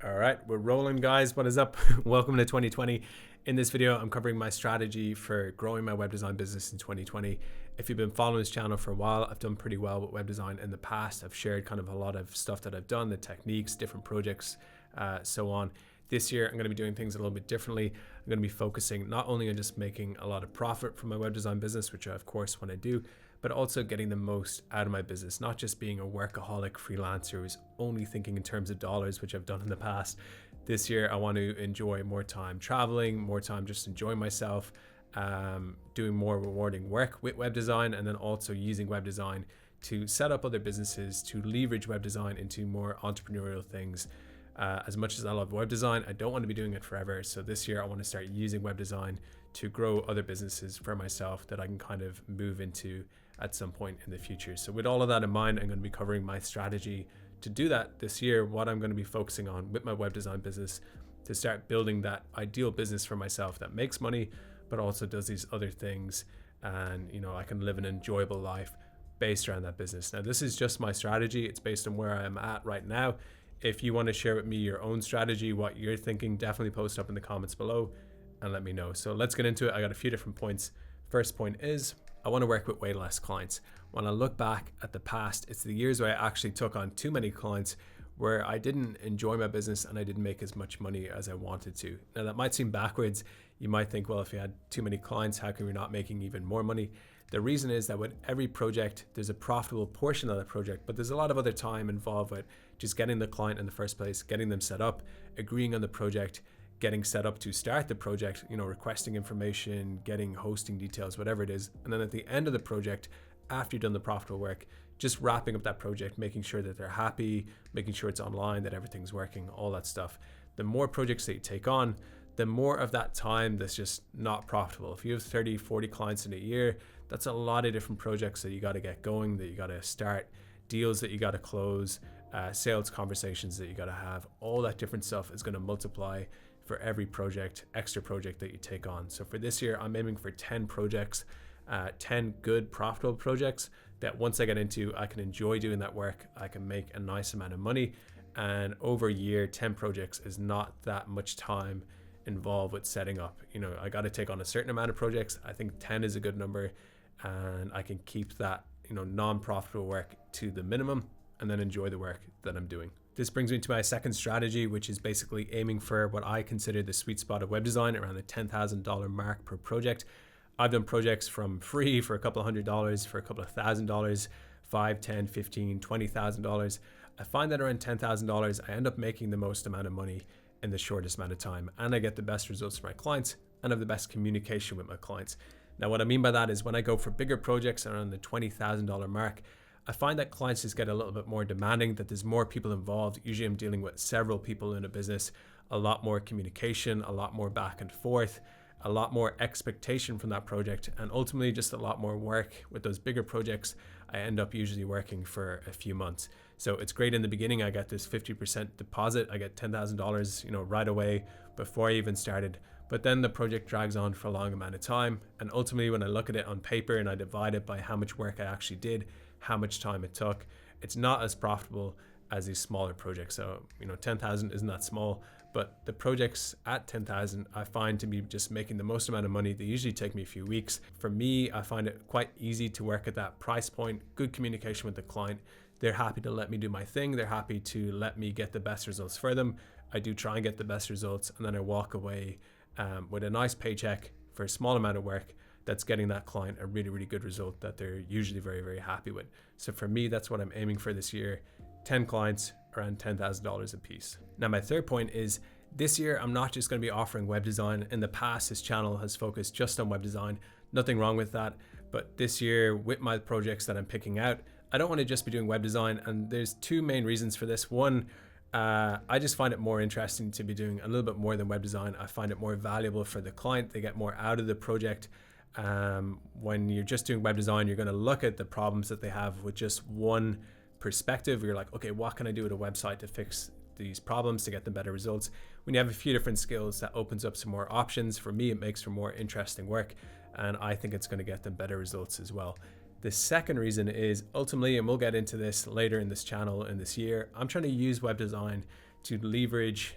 All right, we're rolling, guys. What is up? Welcome to 2020. In this video, I'm covering my strategy for growing my web design business in 2020. If you've been following this channel for a while, I've done pretty well with web design in the past. I've shared kind of a lot of stuff that I've done, the techniques, different projects, so on. This year, I'm going to be doing things a little bit differently. I'm going to be focusing not only on just making a lot of profit from my web design business, which I, of course, want to do, but also getting the most out of my business, not just being a workaholic freelancer who's only thinking in terms of dollars, which I've done in the past. This year, I want to enjoy more time traveling, more time just enjoying myself, doing more rewarding work with web design, and then also using web design to set up other businesses, to leverage web design into more entrepreneurial things. As much as I love web design, I don't want to be doing it forever. So this year I want to start using web design to grow other businesses for myself that I can kind of move into at some point in the future. So with all of that in mind, I'm going to be covering my strategy to do that this year, what I'm going to be focusing on with my web design business to start building that ideal business for myself that makes money, but also does these other things. And, I can live an enjoyable life based around that business. Now, this is just my strategy. It's based on where I am at right now. If you want to share with me your own strategy, what you're thinking, definitely post up in the comments below and let me know. So let's get into it. I got a few different points. First point is I want to work with way less clients. When I look back at the past, it's the years where I actually took on too many clients, where I didn't enjoy my business and I didn't make as much money as I wanted to. Now that might seem backwards. You might think, well, if you had too many clients, how come you're not making even more money? The reason is that with every project, there's a profitable portion of that project, but there's a lot of other time involved with just getting the client in the first place, getting them set up, agreeing on the project, getting set up to start the project, requesting information, getting hosting details, whatever it is. And then at the end of the project, after you've done the profitable work, just wrapping up that project, making sure that they're happy, making sure it's online, that everything's working, all that stuff. The more projects that you take on, the more of that time that's just not profitable. If you have 30, 40 clients in a year, that's a lot of different projects that you got to get going, that you got to start, deals that you got to close, sales conversations that you got to have. All that different stuff is going to multiply for every project, extra project that you take on. So for this year, I'm aiming for 10 projects, 10 good profitable projects that once I get into, I can enjoy doing that work. I can make a nice amount of money. And over a year, 10 projects is not that much time involved with setting up. I got to take on a certain amount of projects. I think 10 is a good number, and I can keep that, non-profitable work to the minimum and then enjoy the work that I'm doing. This brings me to my second strategy, which is basically aiming for what I consider the sweet spot of web design, around the $10,000 mark per project. I've done projects from free for a couple of $100, for a couple of $1,000, $5, $10, $15, $20,000. I find that around $10,000, I end up making the most amount of money in the shortest amount of time, and I get the best results for my clients and have the best communication with my clients. Now, what I mean by that is when I go for bigger projects around the $20,000 mark, I find that clients just get a little bit more demanding, that there's more people involved. Usually I'm dealing with several people in a business, a lot more communication, a lot more back and forth, a lot more expectation from that project, and ultimately just a lot more work. With those bigger projects, I end up usually working for a few months. So it's great in the beginning. I get this 50% deposit. I get $10,000, right away before I even started. But then the project drags on for a long amount of time. And ultimately, when I look at it on paper and I divide it by how much work I actually did, how much time it took, it's not as profitable as these smaller projects. So, 10,000 isn't that small, but the projects at 10,000, I find to be just making the most amount of money. They usually take me a few weeks. For me, I find it quite easy to work at that price point, good communication with the client. They're happy to let me do my thing. They're happy to let me get the best results for them. I do try and get the best results, and then I walk away with a nice paycheck for a small amount of work that's getting that client a really, really good result that they're usually very, very happy with. So for me, that's what I'm aiming for this year. 10 clients, around $10,000 a piece. Now, my third point is this year, I'm not just going to be offering web design. In the past, this channel has focused just on web design. Nothing wrong with that. But this year, with my projects that I'm picking out, I don't want to just be doing web design. And there's two main reasons for this. One, I just find it more interesting to be doing a little bit more than web design. I find it more valuable for the client. They get more out of the project. When you're just doing web design, you're going to look at the problems that they have with just one perspective. You're like, okay, what can I do with a website to fix these problems, to get them better results? When you have a few different skills, that opens up some more options. For me, it makes for more interesting work, and I think it's going to get them better results as well. The second reason is ultimately, and we'll get into this later in this channel in this year, I'm trying to use web design to leverage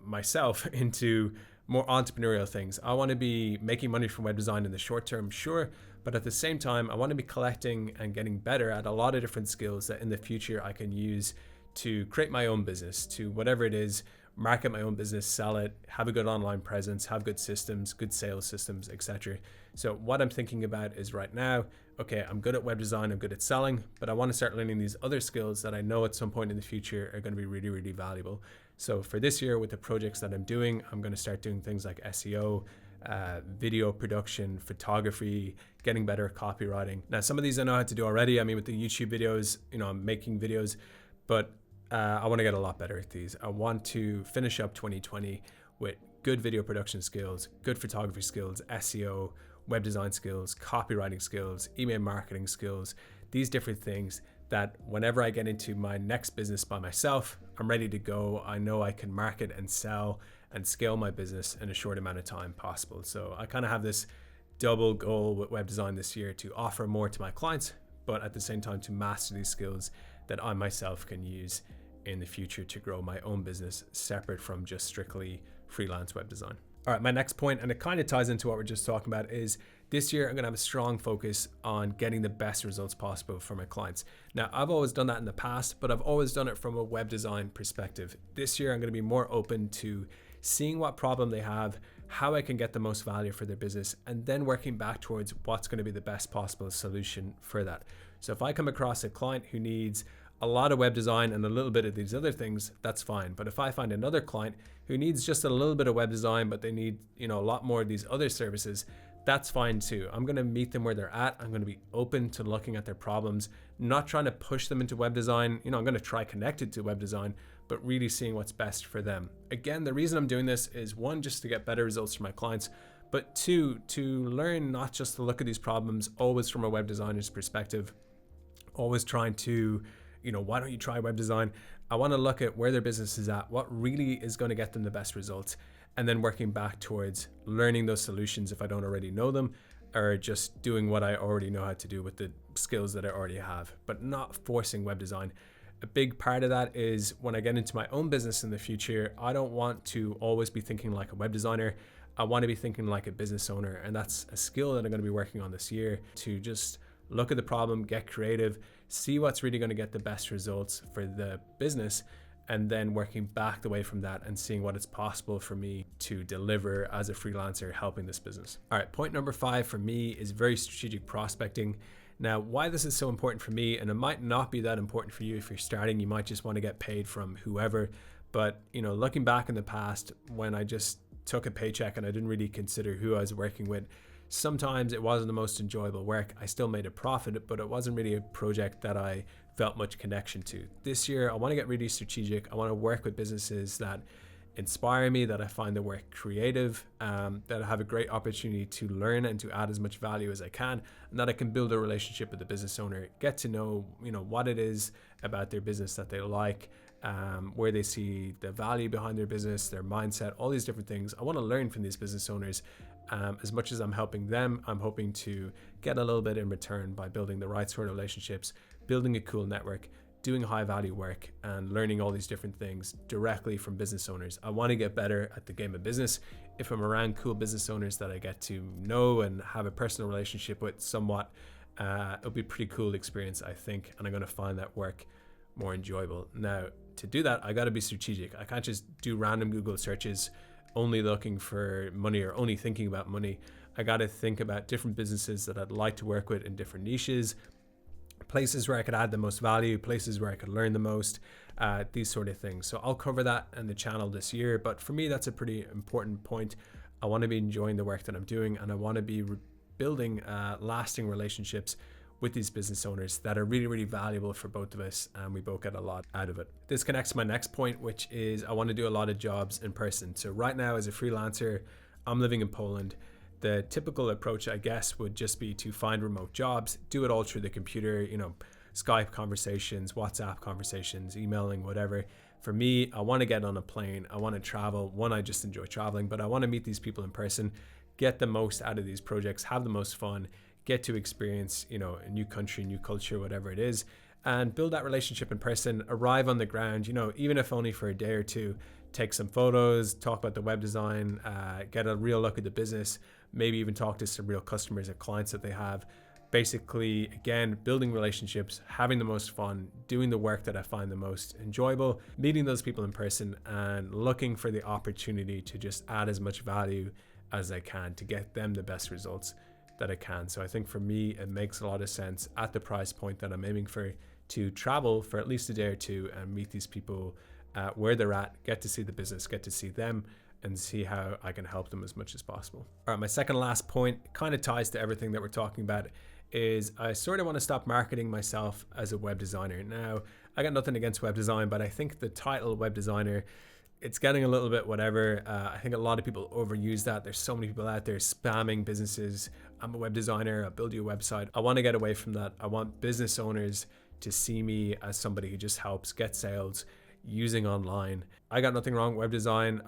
myself into more entrepreneurial things. I want to be making money from web design in the short term, sure, but at the same time, I want to be collecting and getting better at a lot of different skills that in the future I can use to create my own business, to whatever it is, market my own business, sell it, have a good online presence, have good systems, good sales systems, etc. So what I'm thinking about is right now, okay, I'm good at web design, I'm good at selling, but I want to start learning these other skills that I know at some point in the future are going to be really, really valuable. So for this year, with the projects that I'm doing, I'm going to start doing things like SEO, video production, photography, getting better at copywriting. Now, some of these I know how to do already. I mean, with the YouTube videos, I'm making videos, but I want to get a lot better at these. I want to finish up 2020 with good video production skills, good photography skills, SEO, web design skills, copywriting skills, email marketing skills, these different things that whenever I get into my next business by myself, I'm ready to go. I know I can market and sell and scale my business in a short amount of time possible. So I kind of have this double goal with web design this year to offer more to my clients, but at the same time to master these skills that I myself can use in the future to grow my own business separate from just strictly freelance web design. All right, my next point, and it kind of ties into what we're just talking about, is this year I'm going to have a strong focus on getting the best results possible for my clients. Now, I've always done that in the past, but I've always done it from a web design perspective. This year, I'm going to be more open to seeing what problem they have, how I can get the most value for their business, and then working back towards what's going to be the best possible solution for that. So if I come across a client who needs a lot of web design and a little bit of these other things, that's fine. But if I find another client who needs just a little bit of web design, but they need, a lot more of these other services, that's fine too. I'm going to meet them where they're at. I'm going to be open to looking at their problems, not trying to push them into web design. I'm going to try connected to web design, but really seeing what's best for them. Again, the reason I'm doing this is one, just to get better results for my clients, but two, to learn not just to look at these problems always from a web designer's perspective, always trying to why don't you try web design? I want to look at where their business is at, what really is going to get them the best results, and then working back towards learning those solutions if I don't already know them, or just doing what I already know how to do with the skills that I already have, but not forcing web design. A big part of that is when I get into my own business in the future, I don't want to always be thinking like a web designer. I want to be thinking like a business owner, and that's a skill that I'm going to be working on this year, to just look at the problem, get creative, see what's really going to get the best results for the business, and then working back away from that and seeing what it's possible for me to deliver as a freelancer helping this business. All right, point number 5 for me is very strategic prospecting. Now, why this is so important for me, and it might not be that important for you if you're starting, you might just want to get paid from whoever, but looking back in the past when I just took a paycheck and I didn't really consider who I was working with, sometimes it wasn't the most enjoyable work. I still made a profit, but it wasn't really a project that I felt much connection to. This year, I want to get really strategic. I want to work with businesses that inspire me, that I find the work creative, that I have a great opportunity to learn and to add as much value as I can, and that I can build a relationship with the business owner, get to know, what it is about their business that they like, where they see the value behind their business, their mindset, all these different things. I want to learn from these business owners. As much as I'm helping them, I'm hoping to get a little bit in return by building the right sort of relationships, building a cool network, doing high value work, and learning all these different things directly from business owners. I want to get better at the game of business. If I'm around cool business owners that I get to know and have a personal relationship with somewhat, it'll be a pretty cool experience, I think, and I'm going to find that work more enjoyable. Now, to do that, I got to be strategic. I can't just do random Google searches only looking for money or only thinking about money. I got to think about different businesses that I'd like to work with in different niches, places where I could add the most value, places where I could learn the most, these sort of things. So I'll cover that in the channel this year, but for me, that's a pretty important point. I want to be enjoying the work that I'm doing, and I want to be building lasting relationships with these business owners that are really, really valuable for both of us, and we both get a lot out of it. This connects to my next point, which is I want to do a lot of jobs in person. So right now, as a freelancer, I'm living in Poland. The typical approach, I guess, would just be to find remote jobs, do it all through the computer, Skype conversations, WhatsApp conversations, emailing, whatever. For me, I want to get on a plane. I want to travel. One, I just enjoy traveling, but I want to meet these people in person, get the most out of these projects, have the most fun, get to experience, a new country, new culture, whatever it is. and build that relationship in person, arrive on the ground, even if only for a day or two, take some photos, talk about the web design, get a real look at the business, maybe even talk to some real customers or clients that they have. Basically, again, building relationships, having the most fun, doing the work that I find the most enjoyable, meeting those people in person, and looking for the opportunity to just add as much value as I can to get them the best results that I can. So I think for me, it makes a lot of sense at the price point that I'm aiming for to travel for at least a day or two and meet these people where they're at, get to see the business, get to see them, and see how I can help them as much as possible. All right, my second last point kind of ties to everything that we're talking about is I sort of want to stop marketing myself as a web designer. Now, I got nothing against web design, but I think the title web designer, it's getting a little bit whatever. I think a lot of people overuse that. There's so many people out there spamming businesses. I'm a web designer, I'll build you a website. I want to get away from that. I want business owners to see me as somebody who just helps get sales using online. I got nothing wrong with web design.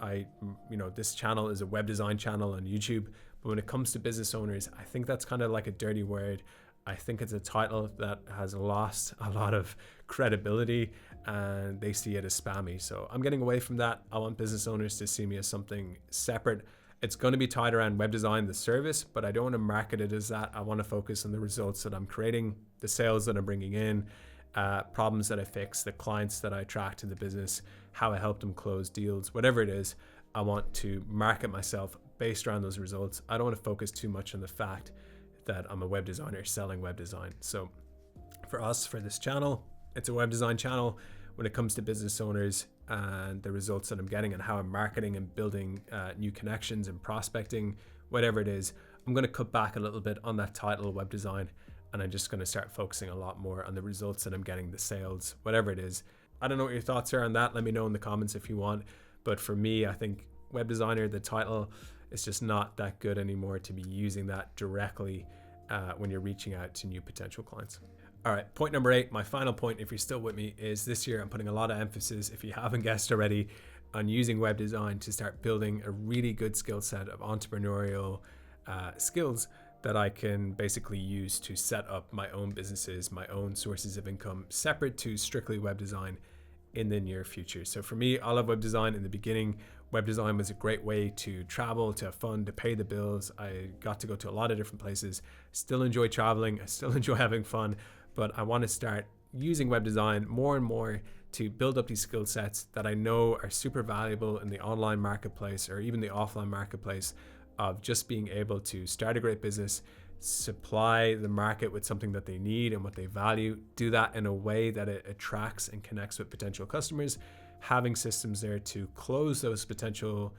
This channel is a web design channel on YouTube, but when it comes to business owners, I think that's kind of like a dirty word. I think it's a title that has lost a lot of credibility and they see it as spammy. So I'm getting away from that. I want business owners to see me as something separate. It's going to be tied around web design, the service, but I don't want to market it as that. I want to focus on the results that I'm creating, the sales that I'm bringing in, problems that I fix, the clients that I attract to the business, how I help them close deals, whatever it is. I want to market myself based around those results. I don't want to focus too much on the fact that I'm a web designer selling web design. So for us, for this channel, it's a web design channel. When it comes to business owners and the results that I'm getting and how I'm marketing and building new connections and prospecting, whatever it is, I'm going to cut back a little bit on that title web design, and I'm just going to start focusing a lot more on the results that I'm getting, the sales, whatever it is. I don't know what your thoughts are on that. Let me know in the comments if you want. But for me, I think web designer, the title, is just not that good anymore to be using that directly when you're reaching out to new potential clients. All right, point number 8, my final point, if you're still with me, is this year I'm putting a lot of emphasis, if you haven't guessed already, on using web design to start building a really good skill set of entrepreneurial skills that I can basically use to set up my own businesses, my own sources of income, separate to strictly web design in the near future. So for me, I love web design. In the beginning, web design was a great way to travel, to have fun, to pay the bills. I got to go to a lot of different places, still enjoy traveling, I still enjoy having fun, but I want to start using web design more and more to build up these skill sets that I know are super valuable in the online marketplace or even the offline marketplace, of just being able to start a great business, supply the market with something that they need and what they value, do that in a way that it attracts and connects with potential customers, having systems there to close those potential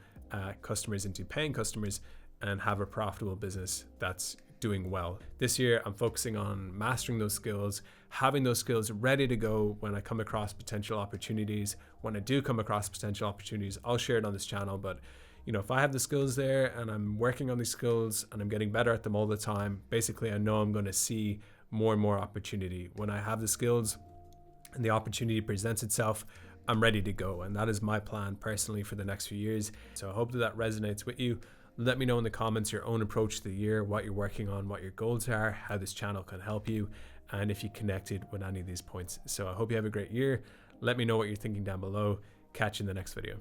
customers into paying customers, and have a profitable business that's doing well. This year, I'm focusing on mastering those skills, having those skills ready to go when I come across potential opportunities. When I do come across potential opportunities, I'll share it on this channel, but if I have the skills there and I'm working on these skills and I'm getting better at them all the time, basically I know I'm going to see more and more opportunity. When I have the skills and the opportunity presents itself, I'm ready to go. And that is my plan personally for the next few years. So I hope that resonates with you. Let me know in the comments your own approach to the year, what you're working on, what your goals are, how this channel can help you, and if you connected with any of these points. So I hope you have a great year. Let me know what you're thinking down below. Catch you in the next video.